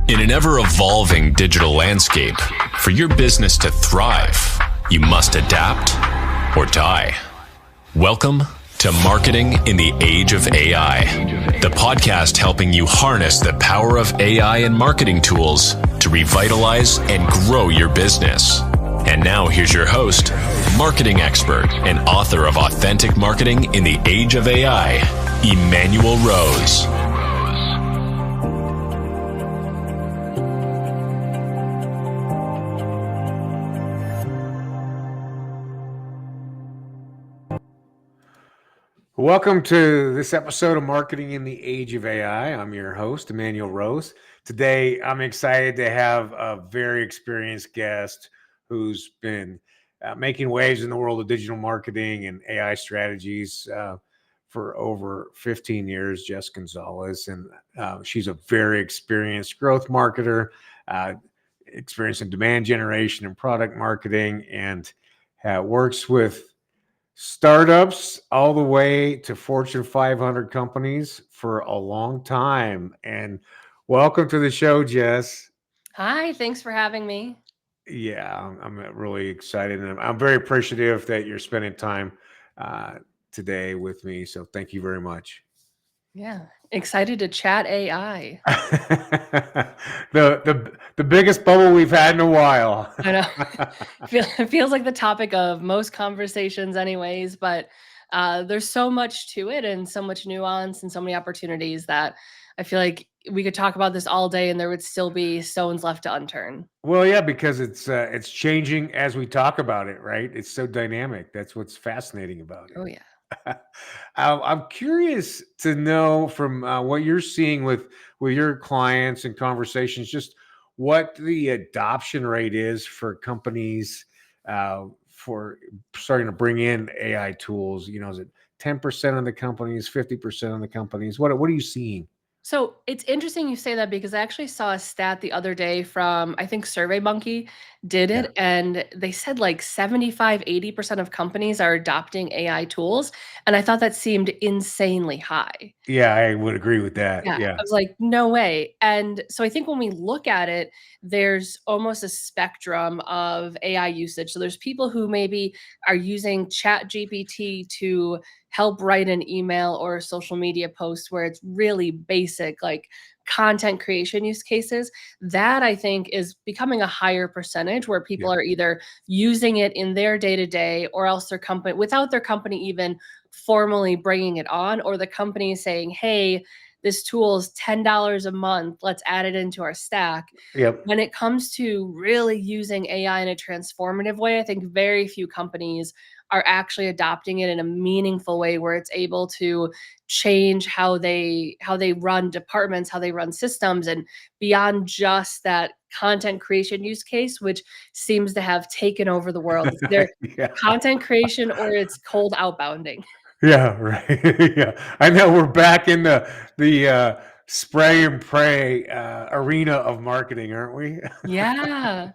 In an ever-evolving digital landscape, for your business to thrive, you must adapt or die. Welcome to Marketing in the Age of AI, the podcast helping you harness the power of AI and marketing tools to revitalize and grow your business. And now here's your host, marketing expert and author of Authentic Marketing in the Age of AI, Emanuel Rose. Welcome to this episode of Marketing in the Age of AI. I'm your host, Emanuel Rose. Today, I'm excited to have a very experienced guest who's been making waves in the world of digital marketing and AI strategies for over 15 years, Jess Gonzalez. And she's a very experienced growth marketer, experienced in demand generation and product marketing, and works with startups all the way to Fortune 500 companies for a long time. And welcome to the show, Jess. Hi, thanks for having me. Yeah, I'm really excited, and I'm very appreciative that you're spending time today with me. So thank you very much. Yeah, excited to chat AI. The biggest bubble we've had in a while. I know. It feels like the topic of most conversations anyways, but there's so much to it and so much nuance and so many opportunities that I feel like we could talk about this all day and there would still be stones left to unturn. Well, yeah, because it's changing as we talk about it, right? It's so dynamic. That's what's fascinating about Oh yeah. it. I'm curious to know from what you're seeing with your clients and conversations, just what the adoption rate is for companies for starting to bring in AI tools. You know, is it 10% of the companies, 50% of the companies? What are you seeing? So it's interesting you say that because I actually saw a stat the other day from, I think SurveyMonkey did Yeah. it, and they said like 75-80% of companies are adopting AI tools. And I thought that seemed insanely high. Yeah, I would agree with that. Yeah, Yeah. I was like, "No way." And so I think when we look at it, there's almost a spectrum of AI usage. So there's people who maybe are using ChatGPT to help write an email or a social media post where it's really basic, like content creation use cases. That I think is becoming a higher percentage where Yeah. people are either using it in their day-to-day or else their company without their company even formally bringing it on, or the company is saying, "Hey, this tool is $10 a month. Let's add it into our stack." Yep. When it comes to really using AI in a transformative way, I think very few companies are actually adopting it in a meaningful way where it's able to change how they run departments, how they run systems, and beyond just that content creation use case, which seems to have taken over the world. It's either Yeah. content creation or it's cold outbounding. Yeah, right. Yeah. I know we're back in the spray and pray arena of marketing, aren't we? Yeah.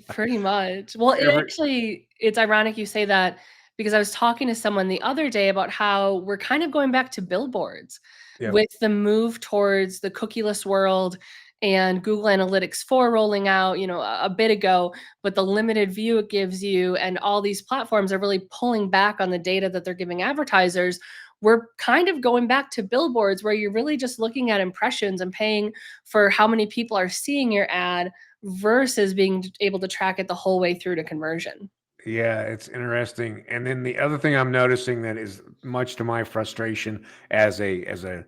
Pretty much. Well, Every it's ironic you say that because I was talking to someone the other day about how we're kind of going back to billboards Yep. with the move towards the cookieless world and Google Analytics 4 rolling out, a bit ago, but the limited view it gives you and all these platforms are really pulling back on the data that they're giving advertisers. We're kind of going back to billboards where you're really just looking at impressions and paying for how many people are seeing your ad versus being able to track it the whole way through to conversion. Yeah, it's interesting. And then the other thing I'm noticing that is much to my frustration as a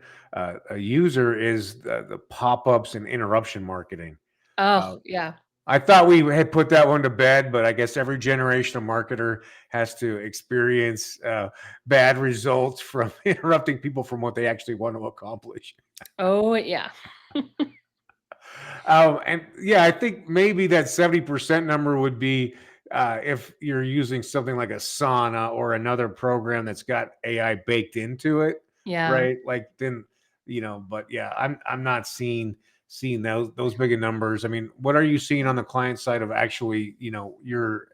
user is the pop-ups and interruption marketing. Oh, Uh, yeah. I thought we had put that one to bed, but I guess every generation of marketer has to experience bad results from interrupting people from what they actually want to accomplish. Oh, yeah. And yeah, I think maybe that 70% number would be if you're using something like a Sauna or another program that's got AI baked into it, Yeah. right? Like then, but yeah, I'm not seeing those big numbers. I mean, what are you seeing on the client side of actually, your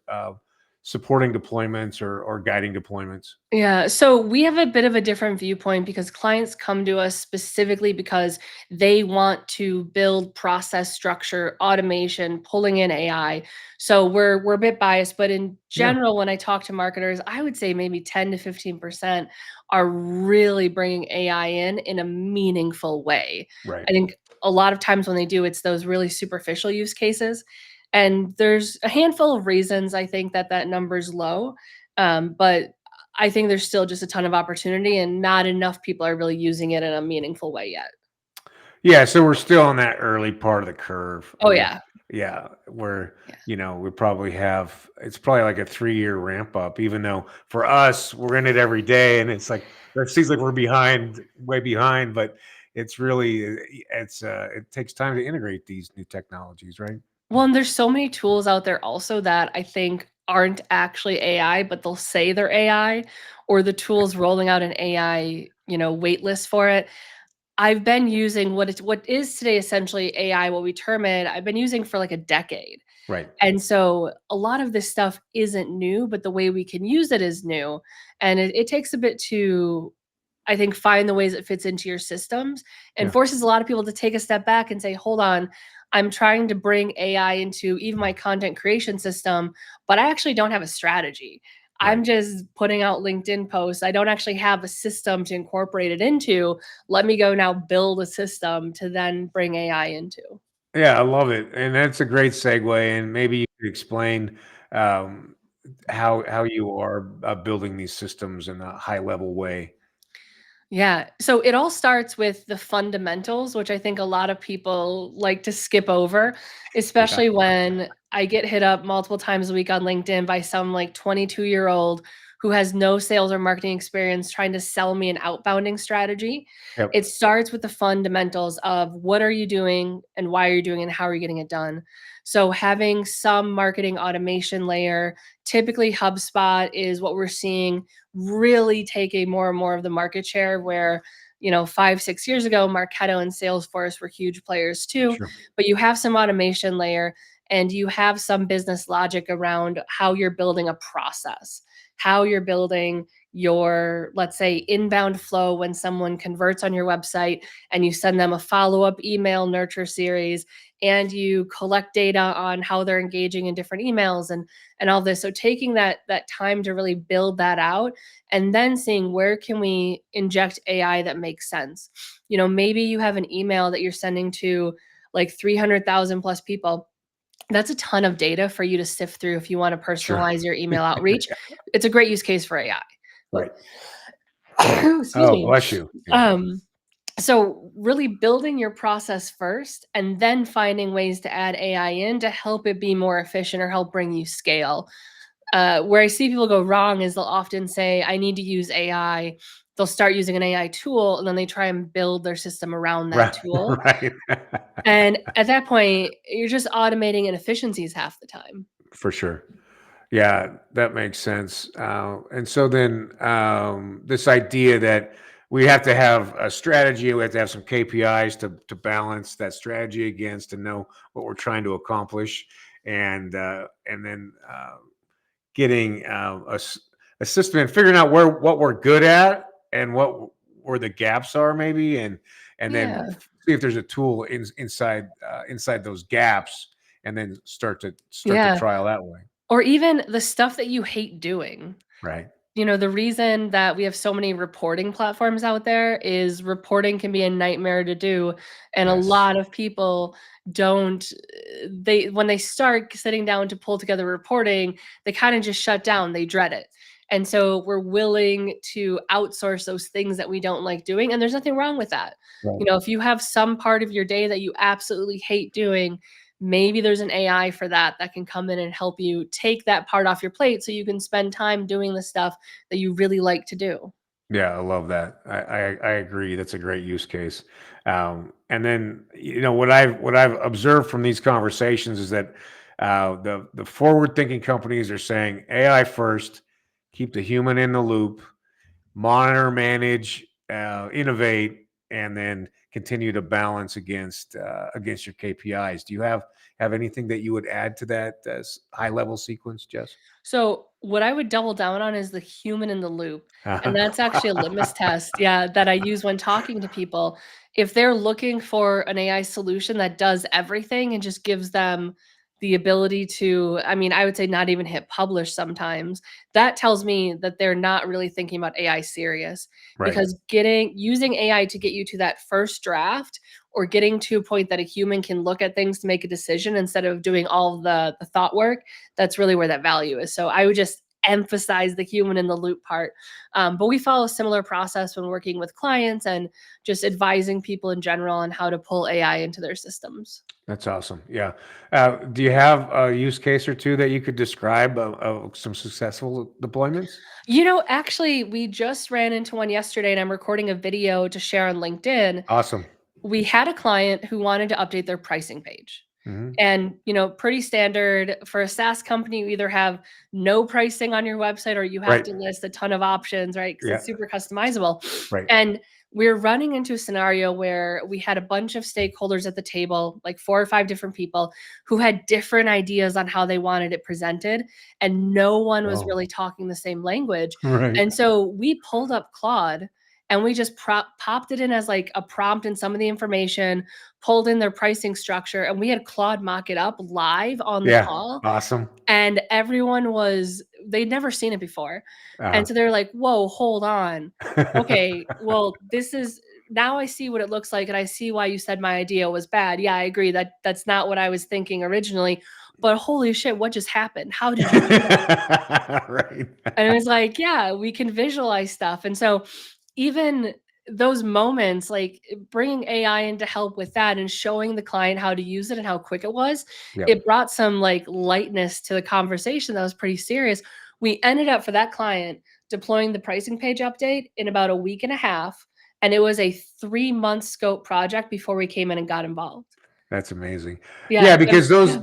supporting deployments or guiding deployments? Yeah, so we have a bit of a different viewpoint because clients come to us specifically because they want to build process structure, automation, pulling in AI. So we're a bit biased, but in Yeah, general, when I talk to marketers, I would say maybe 10 to 15% are really bringing AI in a meaningful way. right. I think a lot of times when they do, it's those really superficial use cases. And there's a handful of reasons I think that that number's low. But I think there's still just a ton of opportunity and not enough people are really using it in a meaningful way yet. Yeah, so we're still in that early part of the curve. Oh, yeah. Yeah, where Yeah. we probably have it's probably like a 3-year ramp up, even though for us we're in it every day, and it's like it seems like we're behind, way behind, but it's really it takes time to integrate these new technologies, right? Well, and there's so many tools out there also that I think aren't actually AI, but they'll say they're AI, or the tools rolling out an AI, wait list for it. I've been using what is today essentially AI, what we term it, I've been using for like a decade. Right. And so a lot of this stuff isn't new, but the way we can use it is new. And it takes a bit to, I think, find the ways it fits into your systems and Yeah. forces a lot of people to take a step back and say, hold on, I'm trying to bring AI into even my content creation system, but I actually don't have a strategy. I'm Right. just putting out LinkedIn posts. I don't actually have a system to incorporate it into. Let me go now build a system to then bring AI into. Yeah, I love it, and that's a great segue. And maybe you could explain um, how you are building these systems in a high level way. Yeah. So it all starts with the fundamentals, which I think a lot of people like to skip over, Yeah. especially when I get hit up multiple times a week on LinkedIn by some like 22-year-old who has no sales or marketing experience trying to sell me an outbounding strategy. Yep. It starts with the fundamentals of what are you doing and why are you doing it and how are you getting it done. So having some marketing automation layer, typically HubSpot is what we're seeing really taking more and more of the market share where 5 6 years ago Marketo and Salesforce were huge players too, Sure. but you have some automation layer and you have some business logic around how you're building a process, how you're building your, let's say, inbound flow when someone converts on your website and you send them a follow-up email nurture series and you collect data on how they're engaging in different emails and all this. So taking that time to really build that out and then seeing where can we inject AI that makes sense. Maybe you have an email that you're sending to like 300,000 plus people. That's a ton of data for you to sift through if you want to Sure. personalize your email outreach. It's a great use case for AI. Right. Excuse Oh, me. bless you. Yeah. So really building your process first and then finding ways to add AI in to help it be more efficient or help bring you scale. Where I see people go wrong is they'll often say, I need to use AI. They'll start using an AI tool and then they try and build their system around that Right. tool. Right. And at that point, you're just automating inefficiencies half the time. For sure. Yeah, that makes sense. And so then this idea that we have to have a strategy, we have to have some KPIs to balance that strategy against to know what we're trying to accomplish, and then getting a system and figuring out what we're good at and where the gaps are maybe, and then Yeah. see if there's a tool inside those gaps, and then start to Yeah. trial that way. Or even the stuff that you hate doing. Right. The reason that we have so many reporting platforms out there is reporting can be a nightmare to do, and a Yes. lot of people don't they when they start sitting down to pull together reporting, they kind of just shut down, they dread it. And so we're willing to outsource those things that we don't like doing, and there's nothing wrong with that. Right. If you have some part of your day that you absolutely hate doing, maybe there's an AI for that can come in and help you take that part off your plate so you can spend time doing the stuff that you really like to do. Yeah, I love that. I agree. That's a great use case. And then what I've observed from these conversations is that the forward thinking companies are saying AI first, keep the human in the loop, monitor, manage, innovate, and then continue to balance against your KPIs. Do you have anything that you would add to that high level sequence, Jess? So what I would double down on is the human in the loop. And that's actually a litmus test, yeah, that I use when talking to people. If they're looking for an AI solution that does everything and just gives them the ability to, I mean, I would say not even hit publish sometimes, that tells me that they're not really thinking about AI serious. Right. Because using AI to get you to that first draft or getting to a point that a human can look at things to make a decision instead of doing all of the thought work, that's really where that value is. So I would just emphasize the human in the loop part. But we follow a similar process when working with clients and just advising people in general on how to pull AI into their systems. That's awesome. Yeah. Do you have a use case or two that you could describe of some successful deployments? Actually, we just ran into one yesterday and I'm recording a video to share on LinkedIn. Awesome. We had a client who wanted to update their pricing page. Hmm. And, pretty standard for a SaaS company, you either have no pricing on your website or you have Right. to list a ton of options, right? Because Yeah. it's super customizable. Right. And we're running into a scenario where we had a bunch of stakeholders at the table, like 4 or 5 different people who had different ideas on how they wanted it presented. And no one was Whoa. really talking the same language. Right. And so we pulled up Claude and we just popped it in as like a prompt and some of the information, pulled in their pricing structure, and we had Claude mock it up live on the Yeah. call. Awesome. And everyone they'd never seen it before. And so they're like, whoa, hold on. Okay, well, now I see what it looks like and I see why you said my idea was bad. Yeah, I agree that's not what I was thinking originally, but holy shit, what just happened? How did you do that? Right. And it was like, yeah, we can visualize stuff. And so even those moments, like bringing AI in to help with that and showing the client how to use it and how quick it was, Yep. it brought some like lightness to the conversation that was pretty serious. We ended up for that client deploying the pricing page update in about a week and a half. And it was a 3-month scope project before we came in and got involved. That's amazing. Yeah. Yeah, because those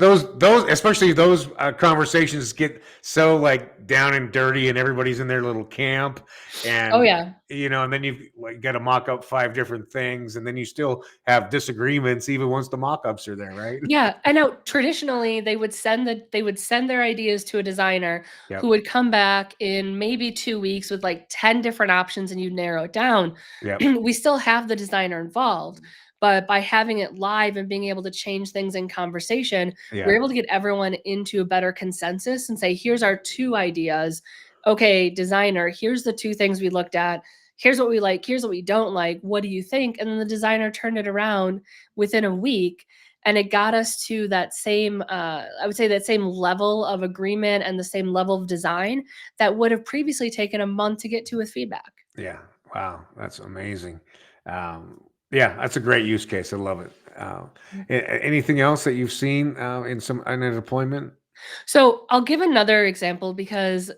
especially those conversations get so like down and dirty, and everybody's in their little camp, and Oh yeah. and then you've like got to mock up 5 different things, and then you still have disagreements even once the mock-ups are there, right? Yeah, I know traditionally they would send their ideas to a designer Yep. who would come back in maybe 2 weeks with like 10 different options and you'd narrow it down. Yep. We still have the designer involved, but by having it live and being able to change things in conversation, we're Yeah. able to get everyone into a better consensus and say, here's our 2 ideas. Okay, designer, here's the 2 things we looked at. Here's what we like, here's what we don't like. What do you think? And then the designer turned it around within a week. And it got us to that same, I would say that same level of agreement and the same level of design that would have previously taken a month to get to with feedback. Yeah. Wow, that's amazing. Yeah, that's a great use case. I love it. Anything else that you've seen in a deployment? So I'll give another example because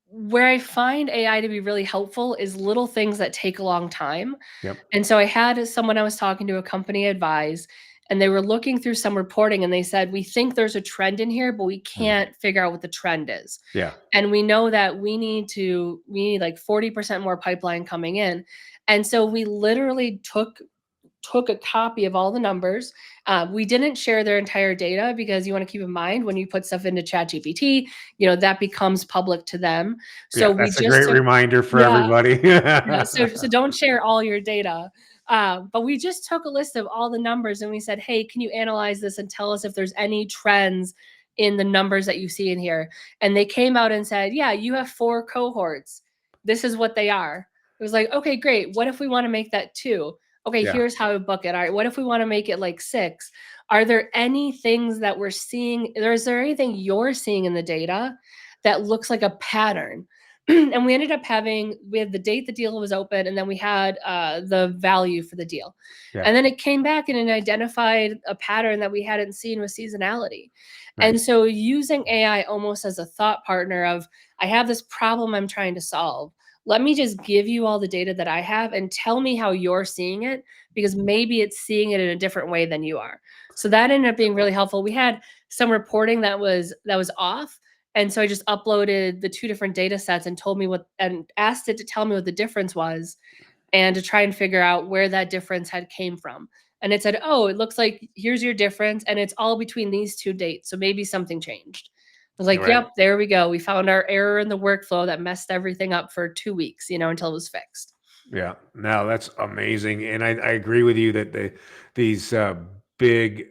where I find AI to be really helpful is little things that take a long time. Yep. And so I had someone I was talking to, a company advise, and they were looking through some reporting and they said, we think there's a trend in here, but we can't figure out what the trend is. Yeah. And we know that we need like 40% more pipeline coming in. And so we literally took a copy of all the numbers. We didn't share their entire data because you want to keep in mind when you put stuff into ChatGPT, that becomes public to them. So Yeah, we that's a just great reminder for everybody. yeah, so don't share all your data. But we just took a list of all the numbers and we said, hey, can you analyze this and tell us if there's any trends in the numbers that you see in here? And they came out and said, yeah, you have 4 cohorts. This is what they are. It was like, okay, great. What if we want to make that 2? Okay, Yeah. here's how to book it. All right, what if we want to make it like 6? Are there any things that we're seeing? Is there anything you're seeing in the data that looks like a pattern? And we ended up we had the date the deal was open, and then we had the value for the deal. Yeah. And then it came back and it identified a pattern that we hadn't seen with seasonality. Nice. And so using AI almost as a thought partner of, I have this problem I'm trying to solve. Let me just give you all the data that I have and tell me how you're seeing it, because maybe it's seeing it in a different way than you are. So that ended up being really helpful. We had some reporting that was off. And so I just uploaded the 2 different data sets and and asked it to tell me what the difference was. and to try and figure out where that difference had came from. And it said, oh, it looks like here's your difference, and it's all between these two dates. So maybe something changed. I was like, Right. yep, there we go. We found our error in the workflow that messed everything up for 2 weeks, until it was fixed. Yeah. No, that's amazing. And I agree with you that these big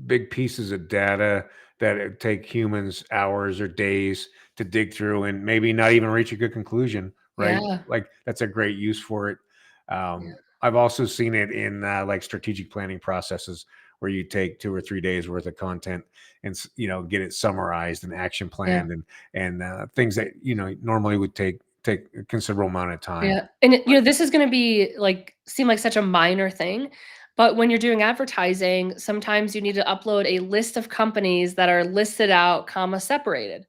big pieces of data that it take humans hours or days to dig through and maybe not even reach a good conclusion, right? Yeah. Like that's a great use for it. Yeah. I've also seen it in like strategic planning processes where you take 2 or 3 days worth of content and get it summarized and action Yeah. planned and things that normally would take a considerable amount of time. Yeah. And this is going to be seem like such a minor thing, but when you're doing advertising, sometimes you need to upload a list of companies that are listed out, comma separated.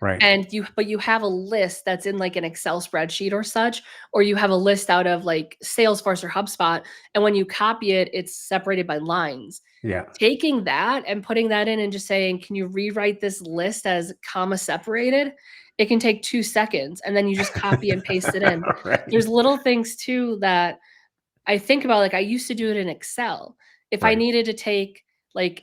Right. And you have a list that's in like an Excel spreadsheet or such, or you have a list out of like Salesforce or HubSpot. And when you copy it, it's separated by lines. Yeah. Taking that and putting that in and just saying, can you rewrite this list as comma separated? It can take 2 seconds, and then you just copy and paste it in. Right. There's little things too that I think about, like I used to do it in Excel. If I Right. needed to take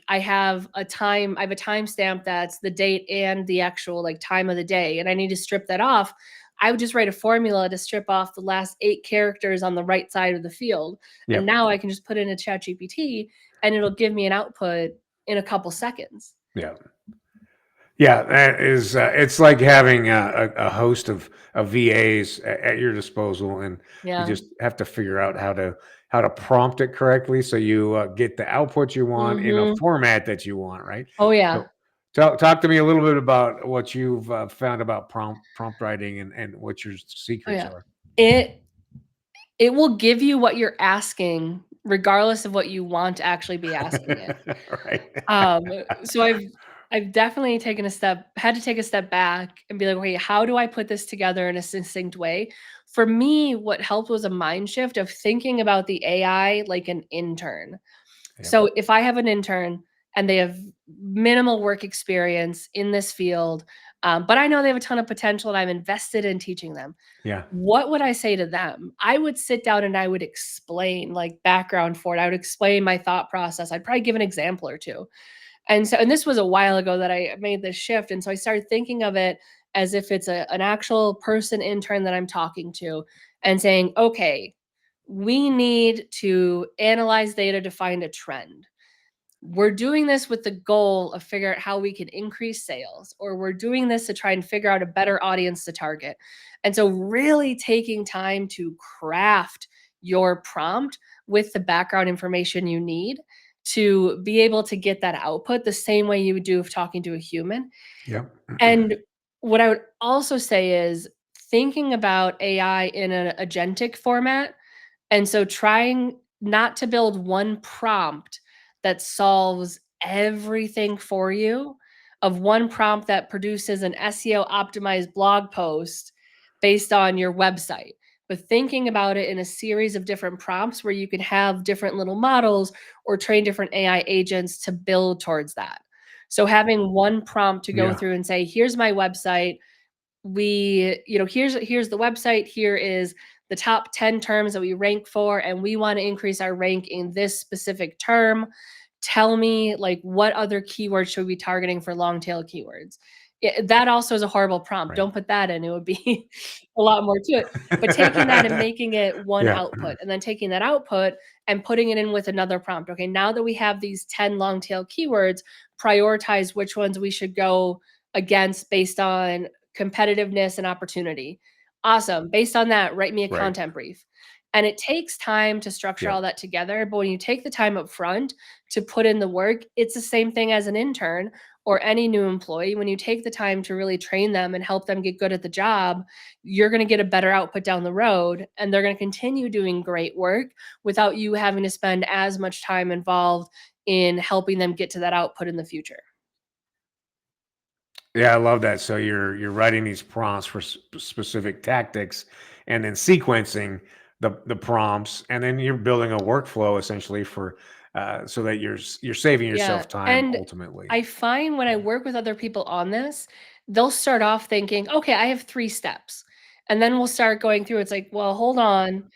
I have a timestamp that's the date and the actual like time of the day, and I need to strip that off, I would just write a formula to strip off the last 8 characters on the right side of the field. And Yep. now I can just put in a ChatGPT and it'll give me an output in a couple seconds. Yeah. Yeah, that is. It's like having a host of VAs at your disposal, and you Yeah. just have to figure out how to prompt it correctly so you get the output you want in a Mhm. format that you want. Right. Oh, yeah. So, talk to me a little bit about what you've found about prompt writing and what your Oh, secrets yeah. are. It it will give you what you're asking regardless of what you want to actually be asking it. Right. Um, so I've definitely had to take a step back and be like, "Wait, how do I put this together in a succinct way?" For me, what helped was a mind shift of thinking about the AI like an intern. Yep. So if I have an intern and they have minimal work experience in this field, but I know they have a ton of potential and I'm invested in teaching them, Yeah. what would I say to them? I would sit down and I would explain like background for it. I would explain my thought process. I'd probably give an example or two. And this was a while ago that I made this shift. And so I started thinking of it as if it's an actual person intern that I'm talking to and saying, okay, we need to analyze data to find a trend. We're doing this with the goal of figure out how we can increase sales, or we're doing this to try and figure out a better audience to target. And so really taking time to craft your prompt with the background information you need to be able to get that output the same way you would do if talking to a human. Yep. And what I would also say is thinking about AI in an agentic format, and so trying not to build one prompt that solves everything for you, of one prompt that produces an SEO optimized blog post based on your website, but thinking about it in a series of different prompts where you can have different little models or train different AI agents to build towards that. So having one prompt to go Yeah. through and say, here's my website, here's the website, here is the top 10 terms that we rank for, and we want to increase our rank in this specific term. Tell me like what other keywords should we be targeting for long tail keywords. That also is a horrible prompt. Right. Don't put that in. It would be a lot more to it. But taking that and making it one Yeah. output, and then taking that output and putting it in with another prompt. Okay, now that we have these 10 long tail keywords, prioritize which ones we should go against based on competitiveness and opportunity. Awesome. Based on that, write me a Right. content brief. And it takes time to structure Yeah. all that together. But when you take the time up front to put in the work, it's the same thing as an intern or any new employee. When you take the time to really train them and help them get good at the job, you're going to get a better output down the road, and they're going to continue doing great work without you having to spend as much time involved in helping them get to that output in the future. Yeah, I love that. So you're writing these prompts for specific tactics, and then sequencing the prompts, and then you're building a workflow essentially for so that you're saving Yeah, yourself time and ultimately. I find when I Yeah. work with other people on this, they'll start off thinking, "Okay, I have 3 steps." And then we'll start going through, it's like, "Well, hold on.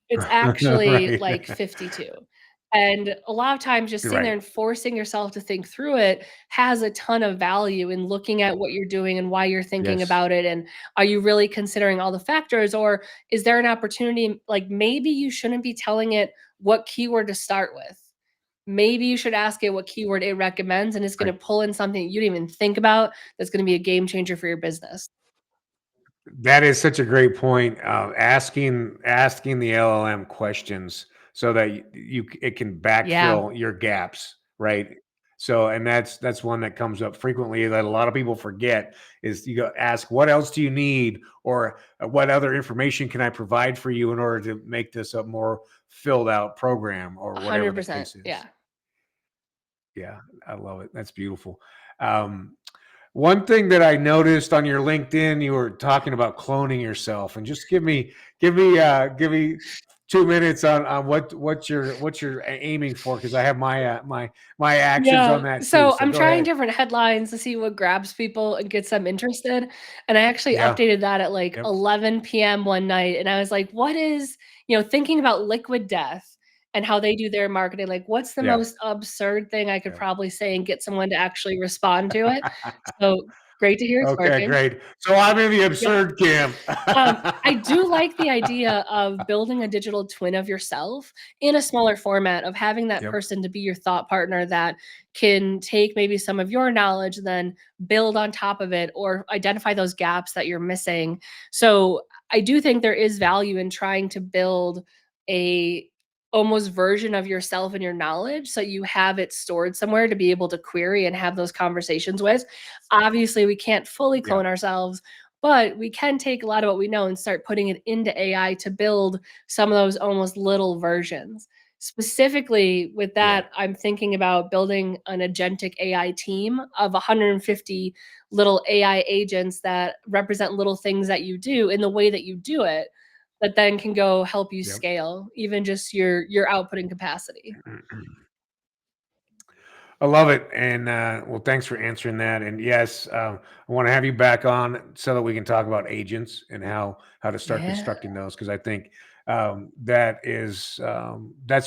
It's actually Right. like 52. And a lot of times just sitting there Right. and forcing yourself to think through it has a ton of value in looking at what you're doing and why you're thinking Yes. about it. And are you really considering all the factors? Or is there an opportunity, like maybe you shouldn't be telling it what keyword to start with? Maybe you should ask it what keyword it recommends, and it's going Right. to pull in something you didn't even think about that's going to be a game changer for your business. That is such a great point. Asking the LLM questions so that it can Yeah, backfill your gaps, right? So, and that's one that comes up frequently that a lot of people forget is you go ask, what else do you need, or what other information can I provide for you in order to make this a more filled out program, or whatever the 100%. case Yeah. is. Yeah, I love it. That's beautiful. Um, One thing that I noticed on your LinkedIn, you were talking about cloning yourself, and just give me 2 minutes on what you're aiming for, because I have my actions on Yeah. that too. So So I'm go trying ahead. different headlines to see what grabs people and gets them interested. And I actually Yeah. updated that at like Yep. 11 p.m. one night. And I was like, what is, thinking about Liquid Death and how they do their marketing, like what's the Yeah. most absurd thing I could Yeah. probably say and get someone to actually respond to it? So great to hear it's Okay. working. Great. So I'm in the Yep. absurd camp. I do like the idea of building a digital twin of yourself in a smaller format, of having that Yep. person to be your thought partner that can take maybe some of your knowledge, then build on top of it or identify those gaps that you're missing. So I do think there is value in trying to build a almost version of yourself and your knowledge so you have it stored somewhere to be able to query and have those conversations with. Obviously, we can't fully Yeah. clone ourselves, but we can take a lot of what we know and start putting it into AI to build some of those almost little versions. Specifically with Yeah. that, I'm thinking about building an agentic AI team of 150 little AI agents that represent little things that you do in the way that you do it, that then can go help you Yep. scale even just your outputting capacity. I love it. And well, thanks for answering that. And yes, I want to have you back on so that we can talk about agents and how to start Yeah. constructing those, because I think that's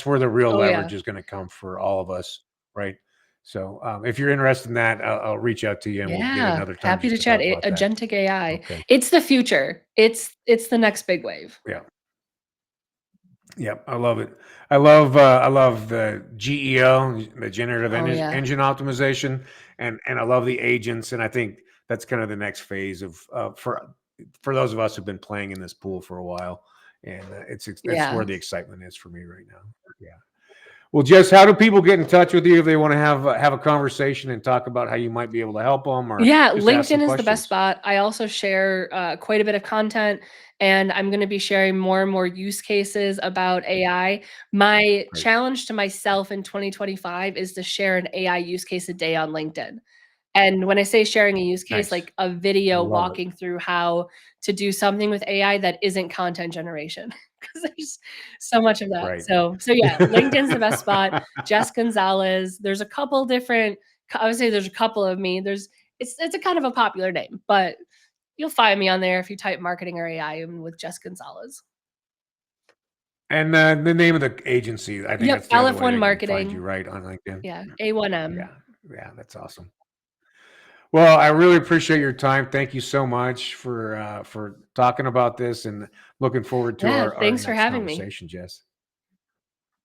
where the real Oh, yeah. leverage is going to come for all of us, right? So if you're interested in that, I'll reach out to you and we'll get Yeah. another time Happy just to to chat. talk about that. Agentic AI. Okay. It's the future. It's the next big wave. Yeah. Yep, I love it. I love the GEO, the generative Oh, yeah. engine optimization, and I love the agents. And I think that's kind of the next phase of for those of us who've been playing in this pool for a while, and that's Yeah. where the excitement is for me right now. Yeah. Well, Jess, how do people get in touch with you if they want to have a conversation and talk about how you might be able to help them, or Yeah, just ask some LinkedIn is the best questions? spot. I also share quite a bit of content, and I'm going to be sharing more and more use cases about AI. My Great, challenge to myself in 2025 is to share an AI use case a day on LinkedIn. And when I say sharing a use case, nice. like a I video love it. walking through how to do something with AI that isn't content generation, because there's so much of that. Right. So yeah, LinkedIn's the best spot. Jess Gonzalez. There's a couple different. I would say there's a couple of me. It's a kind of a popular name, but you'll find me on there if you type marketing or AI and with Jess Gonzalez. And the name of the agency, I think Yep, that's the other way LF1 they can find you, Marketing. right, on LinkedIn? Yeah, A1M. Yeah, yeah, that's awesome. Well, I really appreciate your time. Thank you so much for talking about this, and looking forward to Yeah, our thanks for next having me. conversation, Jess.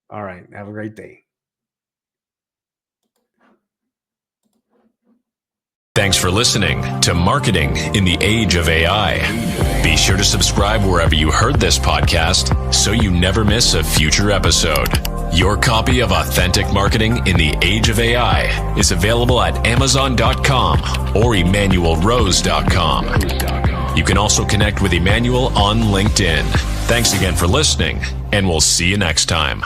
All right, have a great day. Thanks for listening to Marketing in the Age of AI. Be sure to subscribe wherever you heard this podcast so you never miss a future episode. Your copy of Authentic Marketing in the Age of AI is available at Amazon.com or EmanuelRose.com. You can also connect with Emanuel on LinkedIn. Thanks again for listening, and we'll see you next time.